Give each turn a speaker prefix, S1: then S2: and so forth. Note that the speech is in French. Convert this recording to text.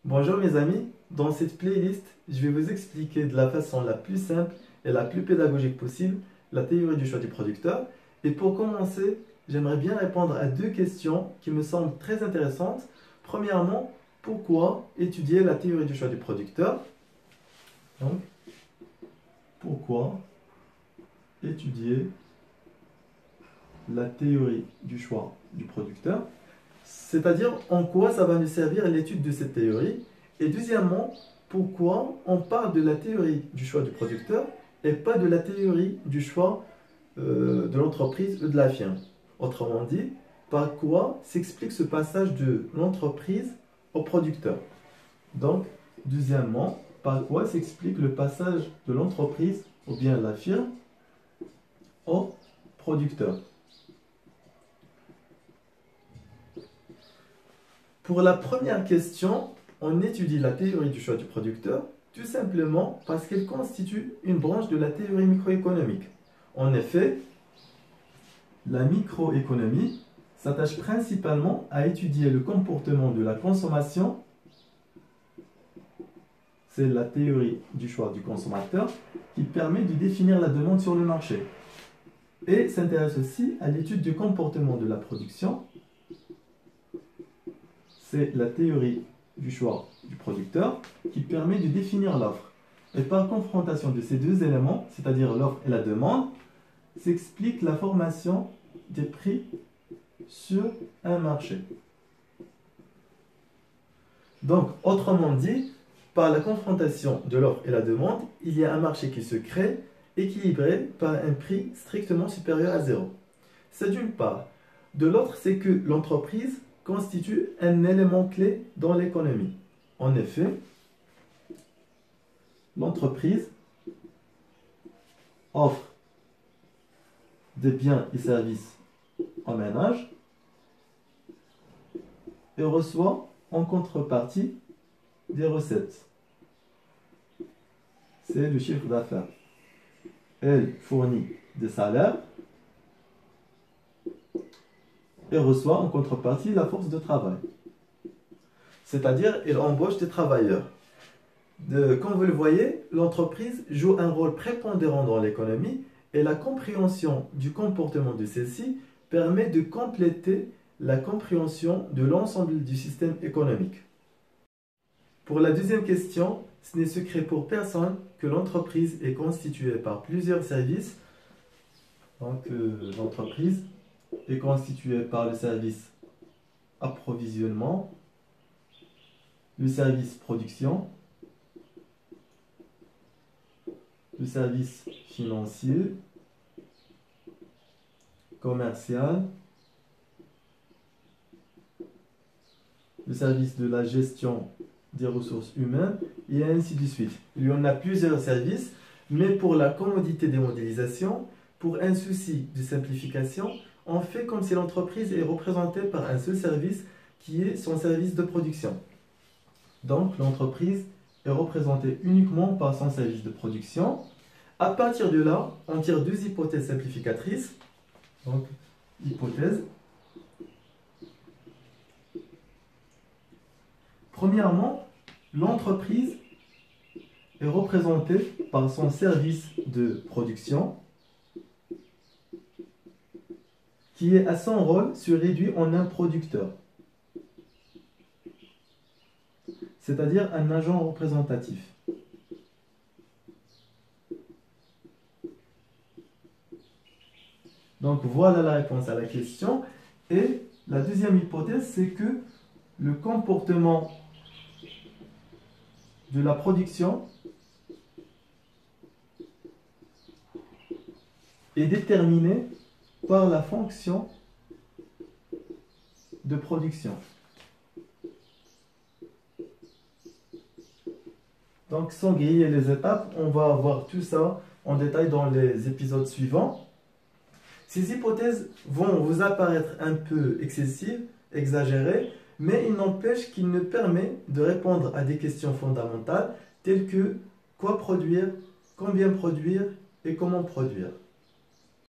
S1: Bonjour mes amis, dans cette playlist, je vais vous expliquer de la façon la plus simple et la plus pédagogique possible la théorie du choix du producteur. Et pour commencer, j'aimerais bien répondre à deux questions qui me semblent très intéressantes. Premièrement, pourquoi étudier la théorie du choix du producteur? Donc, pourquoi étudier la théorie du choix du producteur? C'est-à-dire en quoi ça va nous servir l'étude de cette théorie. Et deuxièmement, pourquoi on parle de la théorie du choix du producteur et pas de la théorie du choix de l'entreprise ou de la firme. Autrement dit, par quoi s'explique ce passage de l'entreprise au producteur. Donc, deuxièmement, par quoi s'explique le passage de l'entreprise ou bien la firme au producteur. Pour la première question, on étudie la théorie du choix du producteur tout simplement parce qu'elle constitue une branche de la théorie microéconomique. En effet, la microéconomie s'attache principalement à étudier le comportement de la consommation. C'est la théorie du choix du consommateur qui permet de définir la demande sur le marché. Et s'intéresse aussi à l'étude du comportement de la production. C'est la théorie du choix du producteur qui permet de définir l'offre. Et par confrontation de ces deux éléments, c'est-à-dire l'offre et la demande, s'explique la formation des prix sur un marché. Donc, autrement dit, par la confrontation de l'offre et la demande, il y a un marché qui se crée, équilibré par un prix strictement supérieur à zéro. C'est d'une part. De l'autre, c'est que l'entreprise constitue un élément clé dans l'économie. En effet, l'entreprise offre des biens et services aux ménages et reçoit en contrepartie des recettes. C'est le chiffre d'affaires. Elle fournit des salaires et reçoit en contrepartie la force de travail. C'est-à-dire, elle embauche des travailleurs. Comme vous le voyez, l'entreprise joue un rôle prépondérant dans l'économie et la compréhension du comportement de celle-ci permet de compléter la compréhension de l'ensemble du système économique. Pour la deuxième question, ce n'est secret pour personne que l'entreprise est constituée par plusieurs services. Donc, l'entreprise est constituée par le service approvisionnement, le service production, le service financier, commercial, le service de la gestion des ressources humaines, et ainsi de suite. Il y en a plusieurs services, mais pour la commodité des modélisations, pour un souci de simplification, on fait comme si l'entreprise est représentée par un seul service qui est son service de production. Donc, l'entreprise est représentée uniquement par son service de production. À partir de là, on tire deux hypothèses simplificatrices. Donc, hypothèse. Premièrement, l'entreprise est représentée par son service de production qui est à son rôle se réduit en un producteur, c'est-à-dire un agent représentatif. Donc voilà la réponse à la question. Et la deuxième hypothèse, c'est que le comportement de la production est déterminé par la fonction de production. Donc, sans griller les étapes, on va voir tout ça en détail dans les épisodes suivants. Ces hypothèses vont vous apparaître un peu excessives, exagérées, mais il n'empêche qu'il nous permet de répondre à des questions fondamentales telles que quoi produire, combien produire et comment produire.